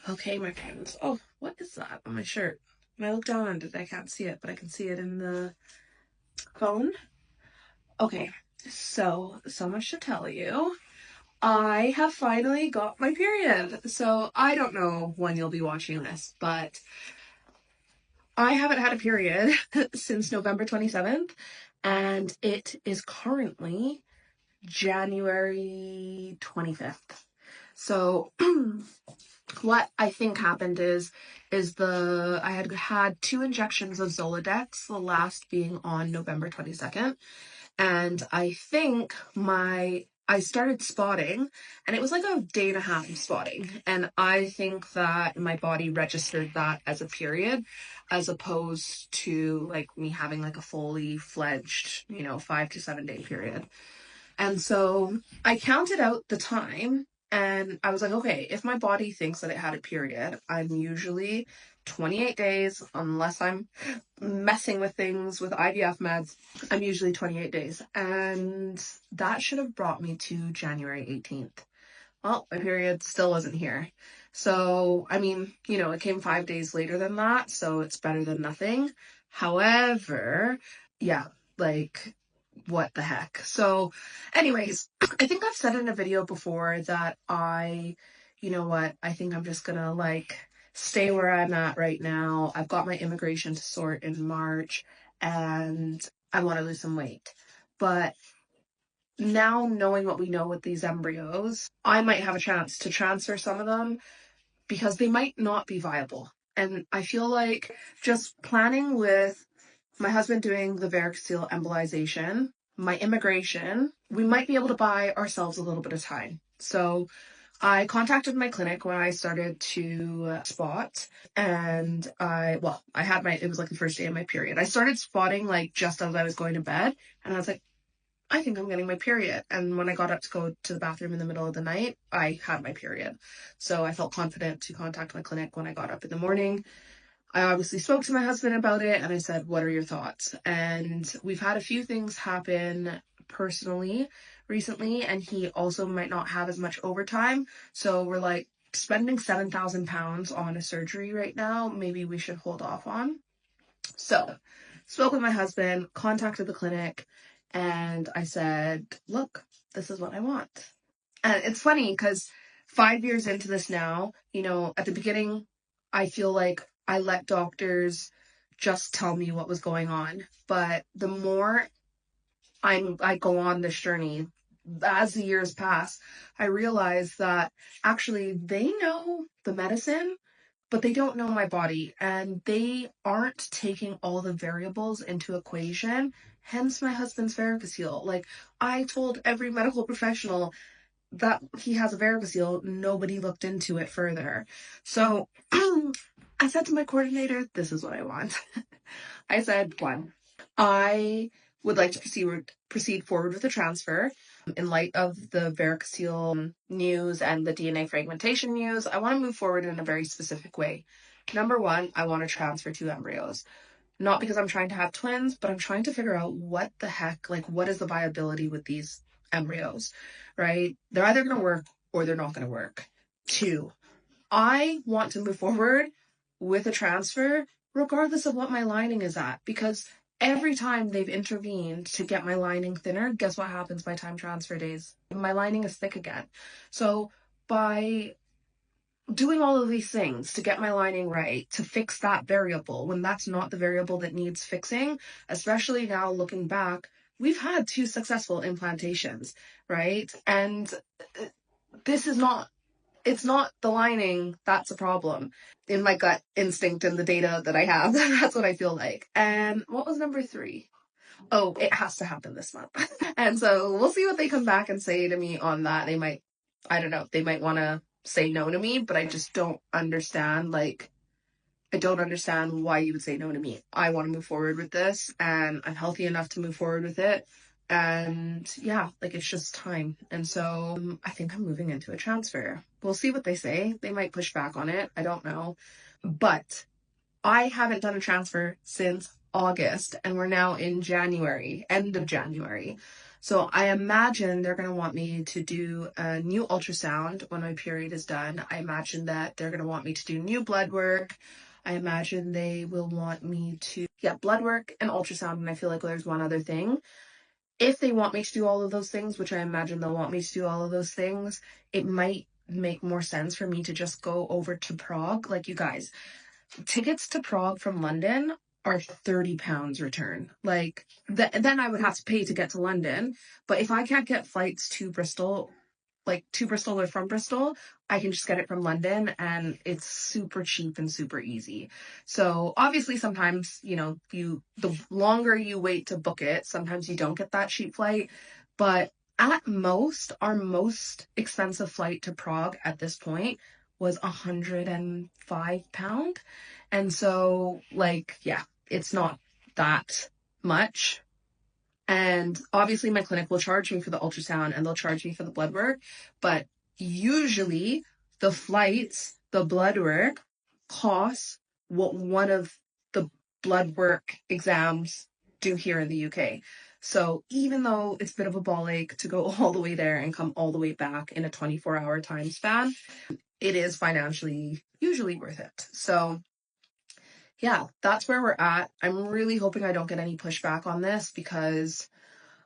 Okay, my friends. Oh, what is that on my shirt? When I look down on it, I can't see it, but I can see it in the phone. Okay, so much to tell you. I have finally got my period. So I don't know when you'll be watching this, but I haven't had a period since November 27th, and it is currently January 25th. So what I think happened is I had two injections of Zoladex, the last being on November 22nd, and I think I started spotting, and it was like a day and a half of spotting, and I think that my body registered that as a period as opposed to like me having like a fully fledged 5 to 7 day period. And so I counted out the time, and I was like, okay, if my body thinks that it had a period, I'm usually 28 days, unless I'm messing with things with IVF meds, I'm usually 28 days. And that should have brought me to January 18th. Well, my period still wasn't here. So, I mean, it came 5 days later than that, so it's better than nothing. However, yeah, like, what the heck? So, anyways, I think I've said in a video before that you know what, I think I'm just gonna stay where I'm at right now. I've got my immigration to sort in March, and I want to lose some weight. But now, knowing what we know with these embryos, I might have a chance to transfer some of them because they might not be viable. And I feel like just planning with my husband doing the varicocele embolization, my immigration, we might be able to buy ourselves a little bit of time. So I contacted my clinic when I started to spot, and it was like the first day of my period. I started spotting like just as I was going to bed, and I was like, I think I'm getting my period. And when I got up to go to the bathroom in the middle of the night, I had my period. So I felt confident to contact my clinic when I got up in the morning. I obviously spoke to my husband about it, and I said, what are your thoughts? And we've had a few things happen personally recently, and he also might not have as much overtime. So we're like, spending 7,000 pounds on a surgery right now, maybe we should hold off on. So spoke with my husband, contacted the clinic, and I said, look, this is what I want. And it's funny because 5 years into this now, at the beginning, I feel like I let doctors just tell me what was going on. But the more I go on this journey, as the years pass, I realize that actually they know the medicine, but they don't know my body, and they aren't taking all the variables into equation. Hence my husband's varicocele. Like, I told every medical professional that he has a varicocele. Nobody looked into it further. So I said to my coordinator, this is what I want. I said, one, I would like to proceed forward with the transfer. In light of the varicocele news and the DNA fragmentation news, I want to move forward in a very specific way. Number one, I want to transfer 2 embryos. Not because I'm trying to have twins, but I'm trying to figure out what the heck, what is the viability with these embryos, right? They're either going to work or they're not going to work. 2, I want to move forward with a transfer regardless of what my lining is at, because every time they've intervened to get my lining thinner, guess what happens by time transfer days? My lining is thick again. So by doing all of these things to get my lining right, to fix that variable, when that's not the variable that needs fixing, especially now looking back, we've had 2 successful implantations, right? And it's not the lining that's a problem. In my gut instinct and the data that I have, that's what I feel like. And what was number 3? Oh, it has to happen this month. And so we'll see what they come back and say to me on that. I don't know, they might want to say no to me, but I just don't understand. I don't understand why you would say no to me. I want to move forward with this, and I'm healthy enough to move forward with it. And yeah, it's just time. And so I think I'm moving into a transfer. We'll see what they say. They might push back on it. I don't know. But I haven't done a transfer since August, and we're now in January, end of January. So I imagine they're going to want me to do a new ultrasound when my period is done. I imagine that they're going to want me to do new blood work. I imagine they will want me to, blood work and ultrasound. And I feel like there's one other thing. If they want me to do all of those things, which I imagine they'll want me to do all of those things, it might make more sense for me to just go over to Prague. Like, you guys, tickets to Prague from London are £30 return. Like, then I would have to pay to get to London. But if I can't get flights to Bristol, like to Bristol or from Bristol, I can just get it from London, and it's super cheap and super easy. So obviously sometimes, the longer you wait to book it, sometimes you don't get that cheap flight. But at most, our most expensive flight to Prague at this point was £105. And so, it's not that much. And obviously my clinic will charge me for the ultrasound and they'll charge me for the blood work. But usually the flights, the blood work costs what one of the blood work exams do here in the UK. So even though it's a bit of a ball ache to go all the way there and come all the way back in a 24-hour time span, it is financially usually worth it. So yeah, that's where we're at. I'm really hoping I don't get any pushback on this because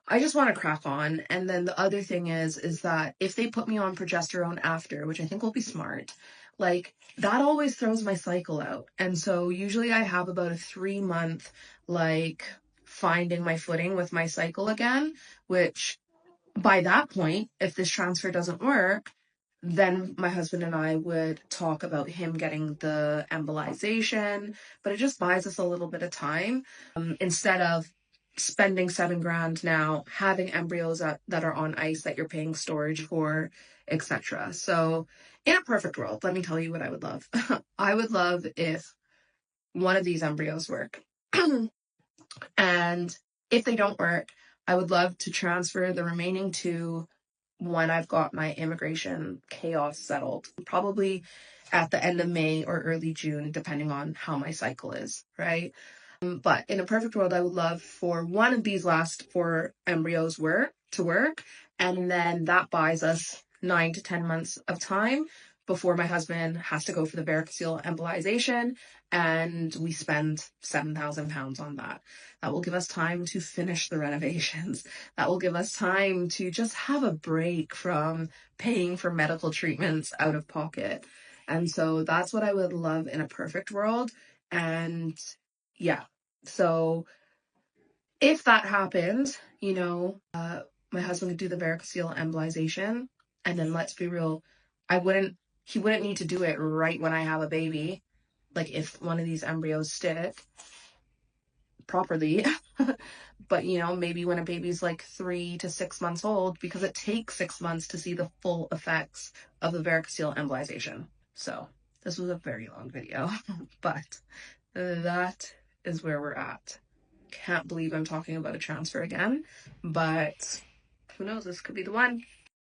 I just want to crack on. And then the other thing is that if they put me on progesterone after, which I think will be smart, like that always throws my cycle out. And so usually I have about a 3-month, finding my footing with my cycle again, which by that point, if this transfer doesn't work, then my husband and I would talk about him getting the embolization, but it just buys us a little bit of time. Instead of spending $7,000 now, having embryos that are on ice that you're paying storage for, etc. So in a perfect world, let me tell you what I would love. I would love if one of these embryos work. And if they don't work, I would love to transfer the remaining two when I've got my immigration chaos settled, probably at the end of May or early June, depending on how my cycle is, right? But in a perfect world, I would love for one of these last 4 embryos to work, and then that buys us 9 to 10 months of time before my husband has to go for the varicocele embolization, and we spend £7,000 on that. That will give us time to finish the renovations. That will give us time to just have a break from paying for medical treatments out of pocket. And so that's what I would love in a perfect world. And yeah, so if that happens, my husband could do the varicocele embolization, and then let's be real, he wouldn't need to do it right when I have a baby. Like if one of these embryos stick properly, but maybe when a baby's like 3 to 6 months old, because it takes 6 months to see the full effects of the varicocele embolization. So this was a very long video, but that is where we're at. Can't believe I'm talking about a transfer again, but who knows, this could be the one.